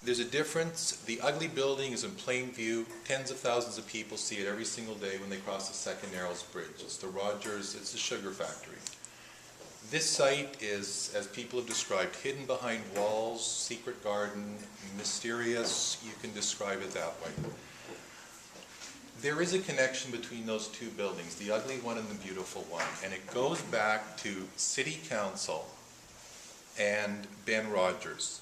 There's a difference. The ugly building is in plain view. Tens of thousands of people see it every single day when they cross the Second Narrows Bridge. It's the Rogers, it's the sugar factory. This site is, as people have described, hidden behind walls, secret garden, mysterious. You can describe it that way. There is a connection between those two buildings, the ugly one and the beautiful one, and it goes back to City Council and Ben Rogers.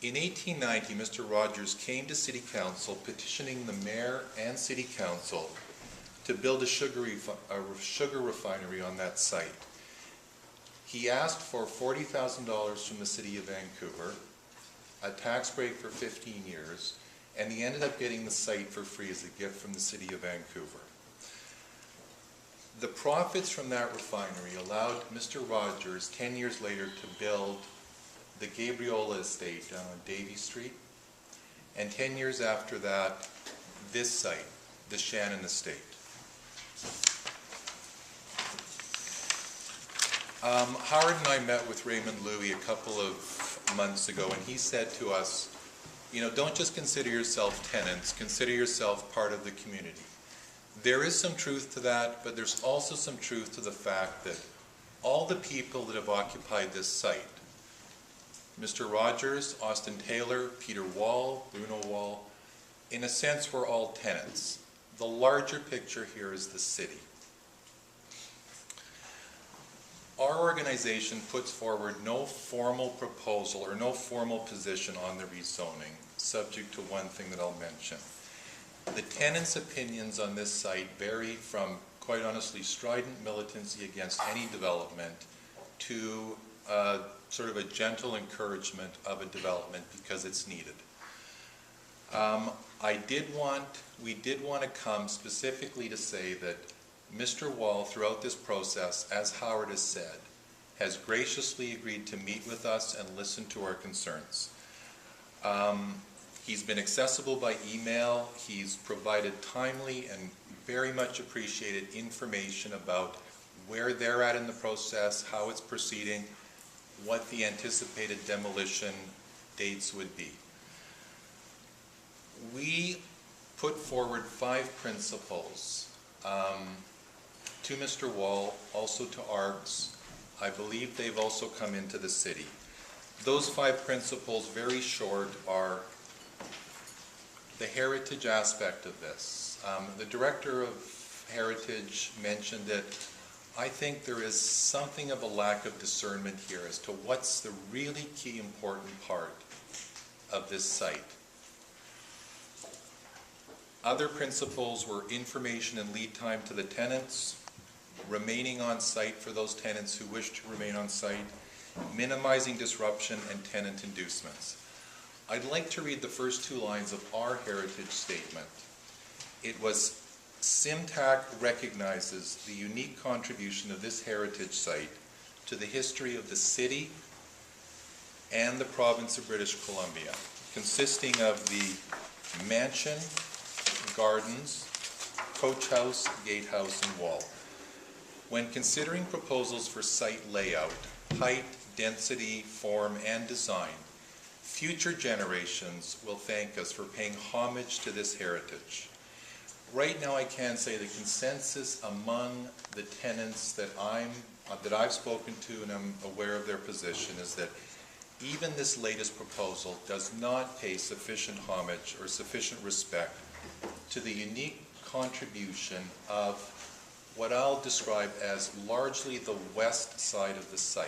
In 1890, Mr. Rogers came to City Council petitioning the mayor and City Council to build a sugar refinery on that site. He asked for $40,000 from the City of Vancouver, a tax break for 15 years, and he ended up getting the site for free as a gift from the City of Vancouver. The profits from that refinery allowed Mr. Rogers 10 years later to build the Gabriola estate down on Davie Street, and 10 years after that, this site, the Shannon estate. Howard and I met with Raymond Louie a couple of months ago, and he said to us, you know, don't just consider yourself tenants, consider yourself part of the community. There is some truth to that, but there's also some truth to the fact that all the people that have occupied this site, Mr. Rogers, Austin Taylor, Peter Wall, Bruno Wall, in a sense we're all tenants. The larger picture here is the city. Our organization puts forward no formal proposal or no formal position on the rezoning, subject to one thing that I'll mention. The tenants' opinions on this site vary from, quite honestly, strident militancy against any development to sort of a gentle encouragement of a development because it's needed. We did want to come specifically to say that Mr. Wall, throughout this process, as Howard has said, has graciously agreed to meet with us and listen to our concerns. He's been accessible by email. He's provided timely and very much appreciated information about where they're at in the process, how it's proceeding, what the anticipated demolition dates would be. We put forward 5 principles to Mr. Wall, also to ARCS. I believe they've also come into the city. Those 5 principles, very short, are the heritage aspect of this. The director of Heritage mentioned it. I think there is something of a lack of discernment here as to what's the really key important part of this site. Other principles were information and lead time to the tenants, remaining on site for those tenants who wish to remain on site, minimizing disruption, and tenant inducements. I'd like to read the first 2 lines of our heritage statement. It was, SIMTAC recognizes the unique contribution of this heritage site to the history of the city and the province of British Columbia, consisting of the mansion, gardens, coach house, gatehouse, and wall. When considering proposals for site layout, height, density, form, and design, future generations will thank us for paying homage to this heritage. Right now I can say the consensus among the tenants that I've spoken to and I'm aware of their position is that even this latest proposal does not pay sufficient homage or sufficient respect to the unique contribution of what I'll describe as largely the west side of the site,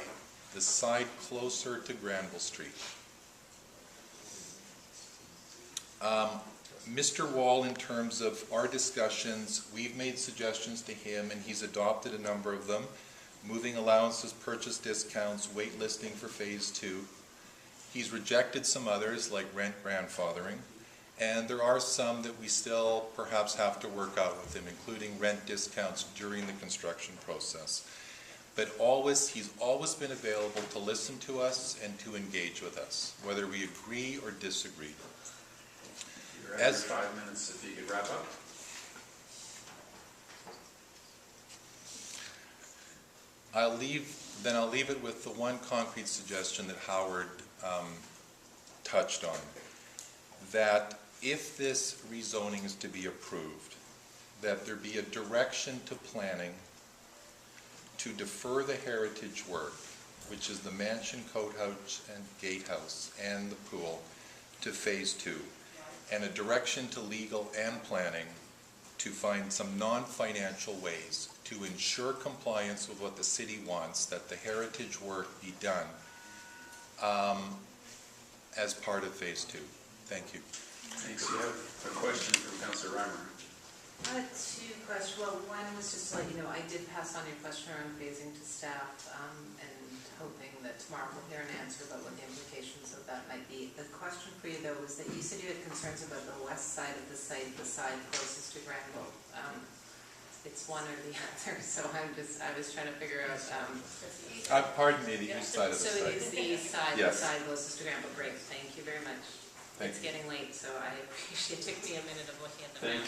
the side closer to Granville Street. Mr. Wall, in terms of our discussions, we've made suggestions to him and he's adopted a number of them. Moving allowances, purchase discounts, wait listing for phase 2. He's rejected some others like rent grandfathering. And there are some that we still perhaps have to work out with him, including rent discounts during the construction process. But he's always been available to listen to us and to engage with us, whether we agree or disagree. You're at 5 minutes if you could wrap up. I'll leave it with the one concrete suggestion that Howard touched on. that if this rezoning is to be approved, that there be a direction to planning to defer the heritage work, which is the mansion, coat house, and gatehouse, and the pool, to phase 2, and a direction to legal and planning to find some non-financial ways to ensure compliance with what the city wants, that the heritage work be done as part of phase 2. Thank you. Thanks. You have a question from Councillor Reimer. Two questions. Well, one was just to let you know, I did pass on your question around phasing to staff, and hoping that tomorrow we'll hear an answer about what the implications of that might be. The question for you, though, was that you said you had concerns about the west side of the site, the side closest to Granville. It's one or the other, so I was trying to figure out. Pardon me, the east side of the So site. it is the east side, Yes. the side closest to Granville. Great, thank you very much. Thank It's you. getting late, so I appreciate it. Took me a minute of looking at the Thank map.